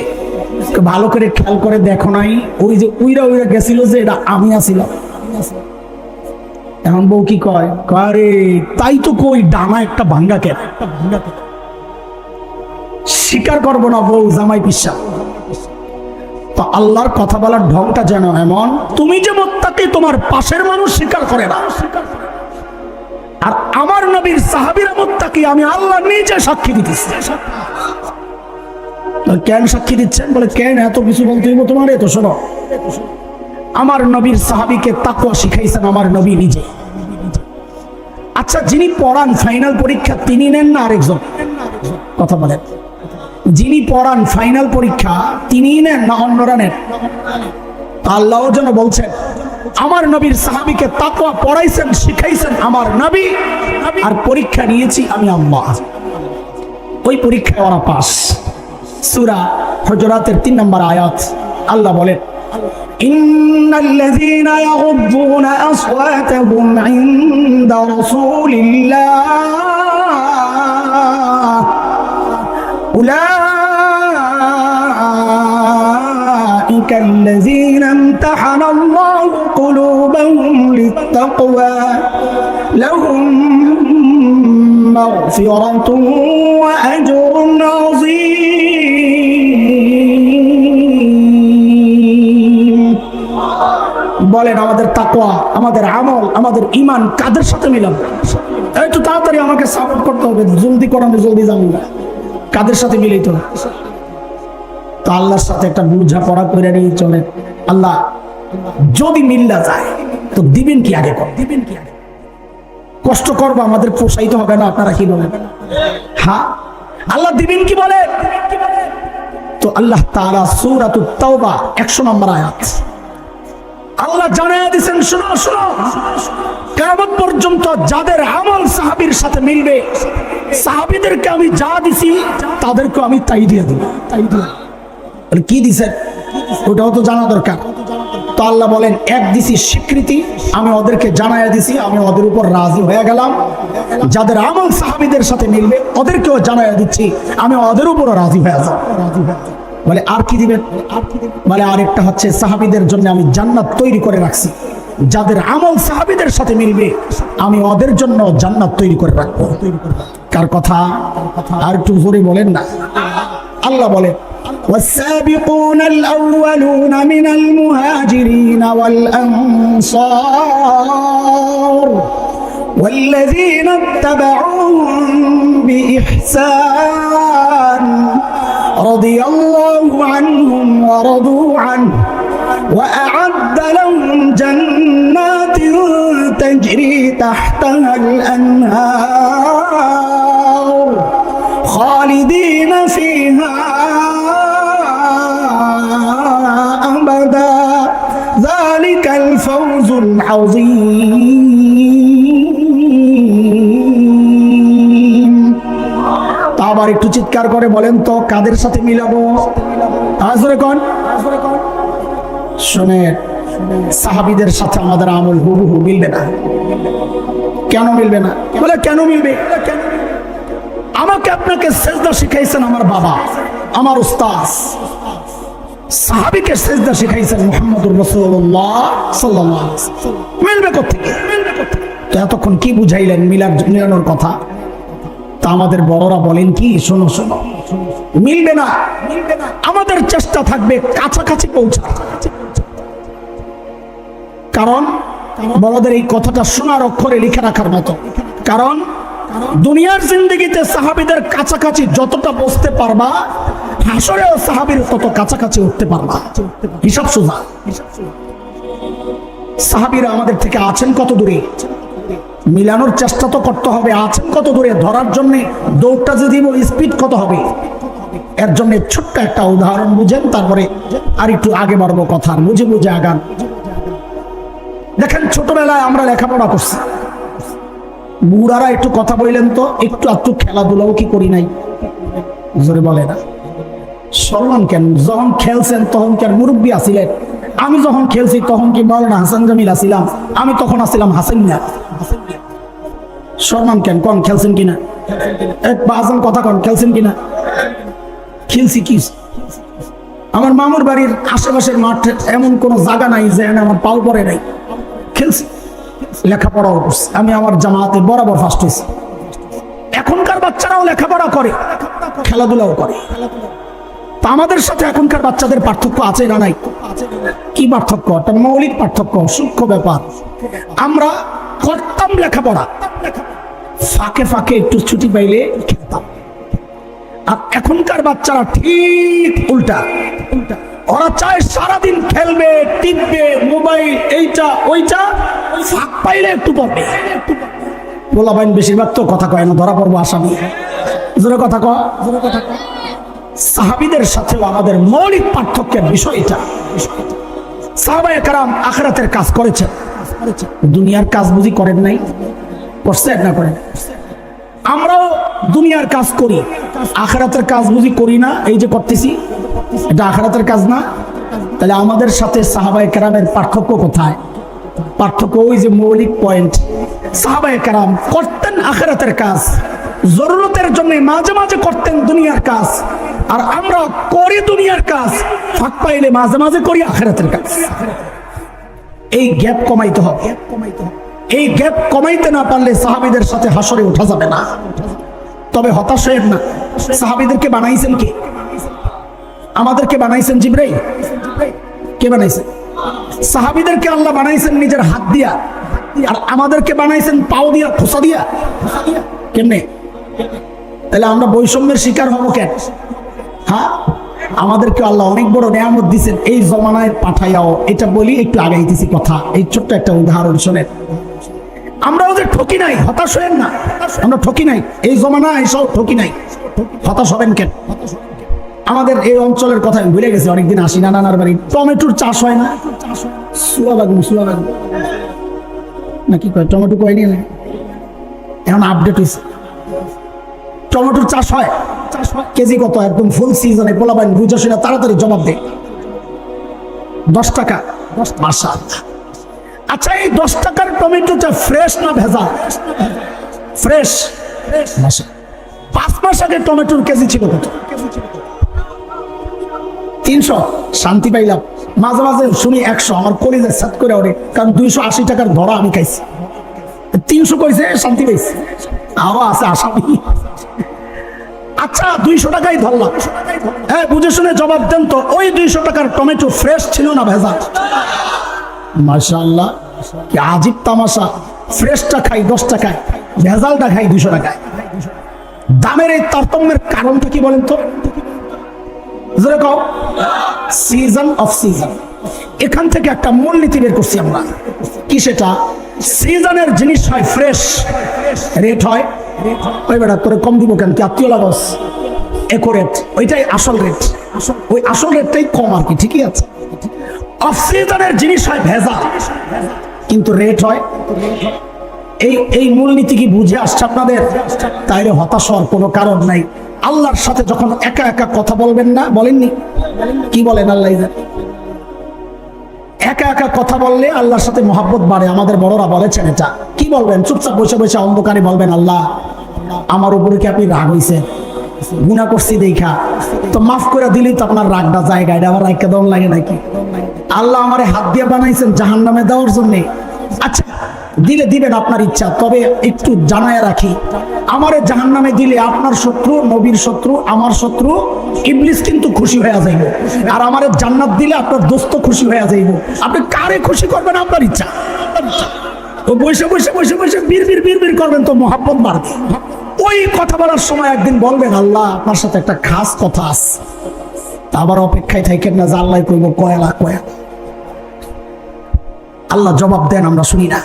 ভালো করে খেয়াল করে দেখো নাই, ওই যে উইরা উইরা গেছিল যে, এটা আমি আসিলাম। এখন বউ কি কয়, আরে তাই তো কই, ডানা একটা ভাঙ্গা কেন? স্বীকার করবো না বউ, জামাই পিসা। তো আল্লাহর কথা বলার ঢংটা যেন এমন, তুমি যে মুত্তাকি তোমার পাশের মানুষ স্বীকার করে না, আর আমার নবীর সাহাবীরা মুত্তাকি, আমি আল্লাহ নিজে সাক্ষী দিতেছি। কেন সাক্ষী দিচ্ছেন? বলে কেন এত কিছু বলতে হইব তোমার? তো শোনো, আমার নবীর সাহাবীকে তাকওয়া শিখাইছেন আমার নবী নিজে। আচ্ছা, যিনি পড়ান ফাইনাল পরীক্ষা তিনি নেন না আরেকজন? কথা বলেন, যিনি পড়ান ফাইনাল পরীক্ষা তিনি নেন না অন্যরা নেন? আল্লাহও যেন বলছেন আমার নবীর সাহাবীকে তাকওয়া পড়াইছেন, শিখাইছেন আমার নবী, আর পরীক্ষা নিয়েছি আমি আল্লাহ। ওই পরীক্ষায় ওরা পাস। সূরা হুজুরাতের 3 নম্বর আয়াত আল্লাহ বলেন, ইন্নাল্লাযীনা ইয়াগুদ্দুনা আসওয়াতাহুম ইনদা রাসূলিল্লাহ উলাইকা আল্লাযীনা ইমতাহানা আল্লাহু কুলুবাহুম লিত-তাকওয়া লাহুম মাগফিরাতুন ওয়া আজরুন আযীম। বলেন, আমাদের তাকওয়া, আমাদের আমল, আমাদের ঈমান কাদের সাথে মিলাবো? একটু তাড়াতাড়ি আমাকে সাপোর্ট করতে হবে, জলদি করানো, জলদি যাবো না। কাদের সাথে মিলিত? তো আল্লাহর সাথে একটা বুঝা পড়া করে নিয়ে চলে। আল্লাহ যদি মিল্লা যায় তো দিবেন কি আগে? দিবেন কি আগে? কষ্ট করবো, আমাদের পোষাইতে হবে না? আপনারা কি বলেন? হ্যাঁ, আল্লাহ দিবেন কি বলে? তো আল্লাহ তাআলা সূরাতুত তাওবা 100 নম্বর আয়াত আল্লাহ জানায়া দিয়েছেন, শোনো শোনো, কিয়ামত পর্যন্ত যাদের আমল সাহাবীর সাথে মিলবে, সাহাবীদেরকে আমি যা দিছি তাদেরকে আমি তাই দিয়ে দেব। কি দিছেন ওটাও তো জানা দরকার। তো আল্লাহ বলেন, এক দিছি স্বীকৃতি, আমি ওদেরকে জানায়া দিছি, আমি ওদের উপর রাজি হয়ে গেলাম। যাদের আমল সাহাবীদের সাথে মিলবে ওদেরকেও জানায়া দিচ্ছি, আমি ওদের উপরও রাজি হয়ে যাব। বলে আর কি দিবেন? বলে আরেকটা হচ্ছে, সাহাবীদের জন্য আমি জান্নাত তৈরি করে রাখছি। যাদের আমল সাহাবীদের সাথে মিলবে আমি ওদের জন্য জান্নাত তৈরি করে রাখবো। কার কথা? আর একটু জোরে বলেন না। আল্লাহ বলে, والسابقون الأولون من المهاجرين والأنصار والذين اتبعوهم بإحسان رضي الله عنهم ورضوا عنه وأعد لهم جنات تجري تحتها الأنهار خالدين আযীম। তা আবার একটু চিৎকার করে বলেন তো কাদের সাথে মিলাবো? আজরে কোন শুনেন, সাহাবীদের সাথে আমাদের আমল হুবহু মিলবে না। কেন মিলবে না? বলে কেন মিলবে? আমাকে আপনাকে সেজদা শিখাইছেন আমার বাবা, আমার উস্তাদ। সাহাবীকে সেজদা শিখাইছেন মুহাম্মদুর রাসূলুল্লাহ সাল্লাল্লাহু আলাইহি ওয়াসাল্লাম। মিলবে কোত্থেকে? তো এতক্ষণ কি বুঝাইলেন মিলানোর কথা? তা আমাদের বড়রা বলেন কি, শোনো শোনো, মিলবে না। আমাদের চেষ্টা থাকবে কাছাকাছি পৌঁছা। কারণ বড়দের এই কথাটা শোনার অক্ষরে লিখে রাখার মতো। কারণ দুনিয়ার জিন্দেগিতে সাহাবীদের কাছাকাছি যতটা বসতে পারবা, হাসরেও সাহাবীর তত কাছাকাছি উঠতে পারবা। হিসাব সোজা। সাহাবীরা আমাদের থেকে আছেন কত দূরে, মিলানোর চেষ্টা তো করতে হবে। আছেন কত দূরে ধরার জন্য দৌড়টা যদি স্পিড কত হবে। এর জন্য ছোট্ট একটা উদাহরণ বুঝেন, তারপরে আর একটু আগে বাড়বো কথা। বুঝে বুঝে আগান। দেখেন, ছোটবেলায় আমরা লেখাপড়া করছি। বুড়ারা একটু কথা বললেন তো, একটু একটু খেলাধুলাও কি করি নাই? জোরে বলে না সরমান কেন? যখন খেলছেন তখন কেন মুরব্বী আসিলেন? আমি যখন খেলছি তখন কি মাওলানা হাসান জামিল আসিলাম? আমি তখন আসিলাম হাসান না। সরমান কেন? কোন খেলছেন কিনা? এক বাজান কথা কোন, খেলছেন কিনা? খেলছি কি? আমার মামুর বাড়ির আশেপাশের মাঠে এমন কোনো জায়গা নাই যে আমার পাও পড়ে নাই। খেলছি, লেখাপড়াও করছি। আমি আমার জামাতে বরাবর ফার্স্ট হয়েছি। এখনকার বাচ্চারাও লেখাপড়া করে, খেলাধুলাও করে। তা আমাদের সাথে এখনকার বাচ্চাদের পার্থক্য আছে না নাই? কি পার্থক্য? একটা মৌলিক পার্থক্য, সূক্ষ্ম ব্যাপার। আমরা করতাম লেখাপড়া, ফাঁকে ফাঁকে একটু ছুটি পাইলে খেলতাম। আর এখনকার বাচ্চারা ঠিক উল্টা। ওরা চায় সারাদিন খেলবে, টিপবে, মোবাইল, এইটা ওইটা, ফাঁক পাইলে একটু পড়বে। পোলাপাইন বেশিরভাগ তো কথা কয় না, ধরা পড়বো আসামি। জোরে কথা কয়। সাহাবীদের সাথেও আমাদের মৌলিক পার্থক্যের বিষয়টা। সাহাবায়ে কেরাম আখিরাতের কাজ করেছেন, দুনিয়ার কাজ বুঝি করেন নাই? করছেন না করেন? আমরাও দুনিয়ার কাজ করি, আখিরাতের কাজ বুঝি করি না? এই যে করতেছি, এটা আখিরাতের কাজ না? তাহলে আমাদের সাথে সাহাবায়ে কেরামের পার্থক্য কোথায়? পার্থক্য ওই যে মৌলিক পয়েন্ট। সাহাবায়ে কেরাম করতেন আখিরাতের কাজ, জরুরতের জন্য মাঝে মাঝে করতেন দুনিয়ার কাজ। আর আমরা করি দুনিয়ার কাজ, ফাঁক পাইলে মাঝে মাঝে করি আখিরাতের কাজ। এই গ্যাপ কমাইতে হবে। এই গ্যাপ কমাইতে না পারলে সাহাবীদের সাথে হাসরে ওঠা যাবে না। তবে হতাশ হয়েন না। সাহাবীদেরকে বানাইছেন কে? আমাদেরকে বানাইছেন জিবরাইল। কে বানাইছেন? সাহাবীদেরকে আল্লাহ বানাইছেন নিজের হাত দিয়া, আর আমাদেরকে বানাইছেন পাও দিয়া, খোসা দিয়া। কেমনে? তাহলে আমরা বৈষম্যের শিকার হবো কেন? হ্যাঁ, আমাদেরকে আল্লাহ অনেক বড় নিয়ামত দিচ্ছেন, এই জমানায় পাঠাইয়াও। এটা বলি একটু আগাইতেছি কথা। এই ছোট্ট একটা উদাহরণ শোনেন। আমরা ওদের ঠকি নাই, হতাশ হবেন না। আমরা ঠকি নাই, এই জমানায় এসব ঠকি নাই। হতাশ হবেন কেন? আমাদের এই অঞ্চলের কথা আমি ভুলে গেছি, অনেকদিন আসি না নানার বাড়ি। টমেটোর চাষ হয় না? সুয়া বাগুন নাকি কয়? টমেটো কয়নি, এখন আপডেট হয়েছে। টমেটোর চাষ হয়। কেজি কত? একদম ফুল সিজনে পোলাপাইন বুঝা শুনে তাড়াতাড়ি জবাব দেয় 10 টাকা। মাশাআল্লাহ। আচ্ছা, এই 10 টাকার টমেটোটা ফ্রেশ না ভেজা? ফ্রেশ। 5 মাস আগে টমেটোর কেজি ছিল কত? 300। শান্তি পাইলাম। মাঝে মাঝে শুনি 100, আমার কলিজা সাত করে ওরে, কারণ 280 টাকার ধরা আমি খাইছি। 300 কইছে, শান্তি পাইছি। আরো আছে আসামি। আচ্ছা, 200 টাকাই ধরলাম। হ্যাঁ, বুঝে শুনে জবাব দেন তো, ওই 200 টাকার টমেটো ফ্রেশ ছিল না ভেজা? মাশাআল্লাহ, কি আজীব তামাশা। ফ্রেশটা খাই 10 টাকায়, ভেজালটা খাই 200 টাকায়। দামের এই তারতম্যের কারণটা কি বলেন তো? Season off season. এখান থেকে একটা মূলনীতি বের করছি আমরা। কি সেটা? সিজনের জিনিস হয় ফ্রেশ, রেট হয়। ওই বেটা তোরে কম দিব কেন? কি আত্মীয় লাগস? একো রেট, ওইটাই আসল রেট। ওই আসল রেটটাই কম আর কি, ঠিকই আছে। অফ সিজনের জিনিস হয় ভেজাল। কিন্তু রেট হয়। এই মূলনীতি কি বুঝে আসছে আপনাদের? তাইলে হতাশ হওয়ার কোনো কারণ নাই। আল্লাহর সাথে যখন একা একা কথা বলবেন না, বলেননি কি বলেন? আল্লাহ একা একা কথা বললে আল্লাহর সাথে মহাব্বত বাড়ে। আমাদের বড়রা বলেছেন এটা। কি বলবেন? চুপচাপ বসে বসে অন্ধকারে বলবেন, আল্লাহ আমার উপরে কি আপনি রাগ হয়েছে? গুনাহ করছি দেখা তো মাফ করে দিলেই তো আপনার রাগটা জায়গা। এটা আবার রাগকে দম লাগে নাকি? আল্লাহ আমারে হাত দিয়ে বানাইছেন জাহান্নামে দেওয়ার জন্য। আচ্ছা দিলে দিবেন আপনার ইচ্ছা, তবে একটু জানায় রাখি, আমারে জাহান্নামে দিলে আপনার শত্রু, নবীর শত্রু, আমার শত্রু ইবলিস কিন্তু খুশি হয়ে যাইব। আর আমারে জান্নাত দিলে আপনার দোস্ত খুশি হয়ে যাইব। আপনি কারে খুশি করবেন আপনার ইচ্ছা। তো বসে বসে বসে বসে বীর বীর বীর বীর করবেন তো মহাব্বত বাড়বে। ওই কথা বলার সময় একদিন বলবেন, আল্লাহ আপনার সাথে একটা খাস কথা আছে। আবার অপেক্ষায় থাকেন না যে আল্লাহ কইব কয়লা কয়া। আল্লাহ জবাব দেন, আমরা শুনি না।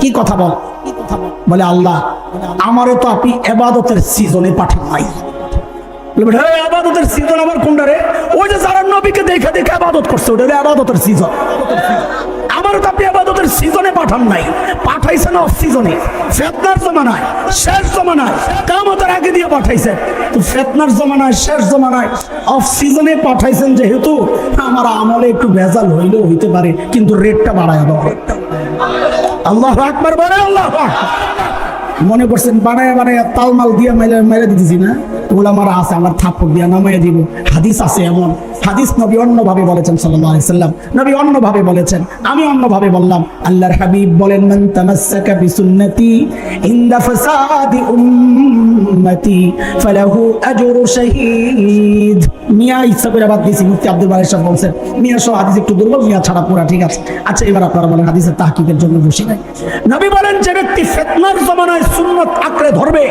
কি কথা বল? বলে আল্লাহ আমারও তো আপনি ইবাদতের সিজনে পাঠান নাই। ইবাদতের সিজন আবার কোনটা রে? ওই যে যারা নবীকে দেখে দেখে ইবাদত করছে, ওটা ইবাদতের সিজন। আমারও তো আপনি ইবাদতের সিজনে পাঠান নাই, পাঠাইছেন অফ সিজনে, ফিতনার জমানায়, শেষ জমানায়, কিয়ামতের আগে দিয়ে পাঠাইছেন। তো ফিতনার জমানায়, শেষ জমানায়, অফ সিজনে পাঠাইছেন যেহেতু আমার আমলে একটু ভেজাল হইলেও হইতে পারে, কিন্তু রেটটা বাড়ায় দাও। আল্লাহু আকবার বলে। আল্লাহু আকবার। মনে করছেন বানায় বানায় তালমাল দিয়ে মেরে দিতেছি না? ওলামারা আছে আমার থাপ্পড় দিয়ে নামাইয়া দিব। হাদিস আছে এমন, হাদিস নবী অন্যভাবে বলেছেন সাল্লাল্লাহু আলাইহি সাল্লাম, নবী অন্যভাবে বলেছেন, আমি অন্যভাবে বললাম। আল্লাহর হাবিব বলেন, মান তামাসসাকা বিসুন্নতি ইনদা ফাসাদি উম্মতি ফালাহু আজরু শাহীদ। মিয়া ইচ্ছা করে বাদ দিয়েছি, মুফতি আব্দুল বারী সাহেব বলছেন মিয়া সহ হাদিস একটু দুর্বল, মিয়া ছাড়া পুরা ঠিক আছে। আচ্ছা এবার আপনারা বলেন, হাদিসের তাহকিকের জন্য বসি নাই। নবী বলেন, যে ব্যক্তি ফিতনার জমানায় সুন্নাত আঁকড়ে ধরবে,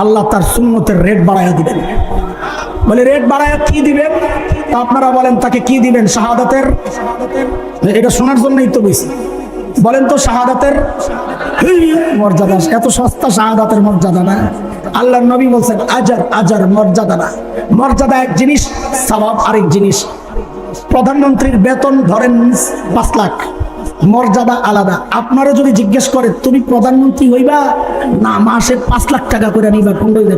আল্লাহ তার সুন্নতের রেট বাড়ায়া দিবেন। বলে রেট বাড়ায়া কি দিবেন? তা আপনারা বলেন তাকে কি দিবেন? শাহাদাতের, এটা শোনার জন্যই তো বেশি বলেন তো, শাহাদাতের মর্যাদা। এত সস্তা শাহাদাতের মর্যাদা না। আল্লাহর নবী বলছেন আজার আজার, মর্যাদা না। মর্যাদা এক জিনিস, সওয়াব আরেক জিনিস। প্রধানমন্ত্রীর বেতন ধরেন 5 লাখ, মর্যাদা আলাদা। আপনারা যদি জিজ্ঞেস করে তুমি প্রধানমন্ত্রী হইবা না মাসে 5 লাখ টাকা করে নিবা, কোনটা হইবে?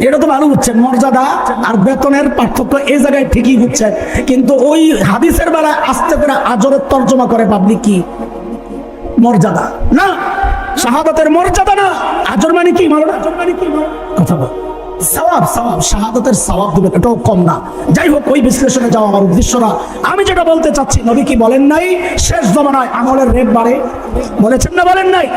এটা তো ভালো হচ্ছে। মর্যাদা আর বেতনের পার্থক্য এই জায়গায় ঠিকই হচ্ছে, কিন্তু ওই হাদিসের বেলায় আস্তে করে আজরের তর্জমা করে পাবলিক কি মর্যাদা না, শাহাদাতের মর্যাদা না। আজর মানে কি? কথা বল। সওয়াব, সওয়াব, শাহাদাতের সওয়াব দিবেন, এটাও কম না। যাই হোক, ওই বিশ্লেষণে যাওয়া আমার উদ্দেশ্য না। আমি যেটা বলতে চাচ্ছি, নবী কি বলেন নাই শেষ জমানায় আমলের রেট বাড়ে? বলেছেন না বলেন নাই?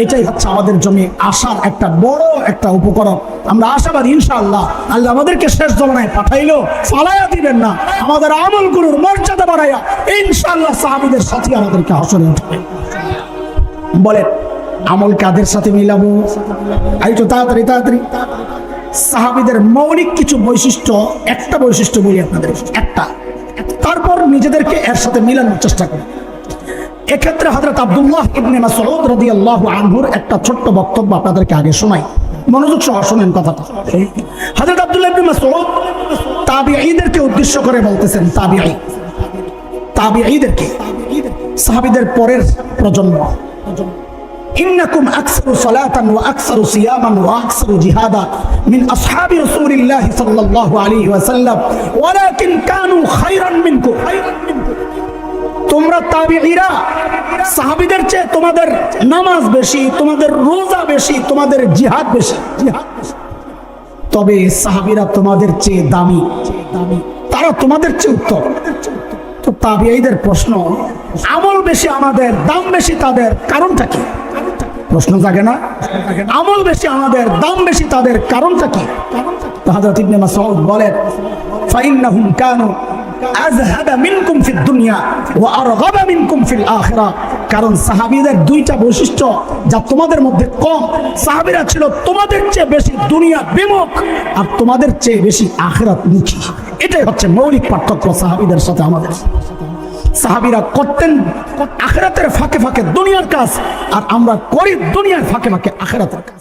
এটাই হচ্ছে আমাদের জন্য আশার একটা বড় একটা উপকরণ। আমরা আশাবাদী ইনশাআল্লাহ আল্লাহ আমাদেরকে শেষ জমানায় পাঠাইলো, ফালাইয়া দিবেন না, আমাদের আমলগুলোর মর্যাদা বাড়াইয়া ইনশাআল্লাহ সাহাবীদের সাথে আমাদেরকে হাসরে উঠাবেন। বলেন আমল কাদের সাথে মিলাবো? এই তো তাড়াতাড়ি তাড়াতাড়ি। সাহাবীদের মৌলিক কিছু বৈশিষ্ট্য, একটা বৈশিষ্ট্য বলি আপনাদের, একটা, তারপর নিজেদেরকে এর সাথে মিলানোর চেষ্টা করি। এক্ষেত্রে হযরত আব্দুল্লাহ ইবনে মাসউদ রাদিয়াল্লাহু আনহুর একটা ছোট্ট বক্তব্য আপনাদেরকে আগে শোনাই, মনোযোগ সহ শুনেন কথাটা। হযরত আব্দুল্লাহ ইবনে মাসউদ তাবিঈদেরকে উদ্দেশ্য করে বলতেছেন, তাবিঈদেরকে, সাহাবীদের পরের প্রজন্ম। إنكم أكثر صلاة وأكثر صياما وأكثر جهادا من أصحاب رسول الله صلى الله عليه وسلم ولكن كانوا خيرا منكم। তোমরা তাবিঈরা সাহাবীদের চেয়ে তোমাদের নামাজ বেশি, তোমাদের রোজা বেশি, তোমাদের জিহাদ বেশি, তবে সাহাবীরা তোমাদের চেয়ে দামি, তারা তোমাদের চেয়ে উত্তম। তো তাবিঈদের প্রশ্ন, আমল বেশি আমাদের, দাম বেশি তাদের, কারণটা কি? প্রশ্ন জাগে না? আমল বেশি আমাদের, দাম বেশি তাদের, কারণটা কি? হযরত ইবনে মাসউদ বলেন, ফাইন্নাহুম কানু আযহাবা মিনকুম ফিদ দুনিয়া ওয়া আরগাবা মিনকুম ফিল আখিরাহ। কারণ সাহাবীদের দুইটা বৈশিষ্ট্য যা তোমাদের মধ্যে কম। সাহাবীরা ছিল তোমাদের চেয়ে বেশি দুনিয়া বিমুখ আর তোমাদের চেয়ে বেশি আখিরাত মুখী। এটাই হচ্ছে মৌলিক পার্থক্য সাহাবীদের সাথে আমাদের। সাহাবীরা করতেন আখিরাতের ফাঁকে ফাঁকে দুনিয়ার কাজ, আর আমরা করি দুনিয়ার ফাঁকে ফাঁকে আখিরাতের কাজ।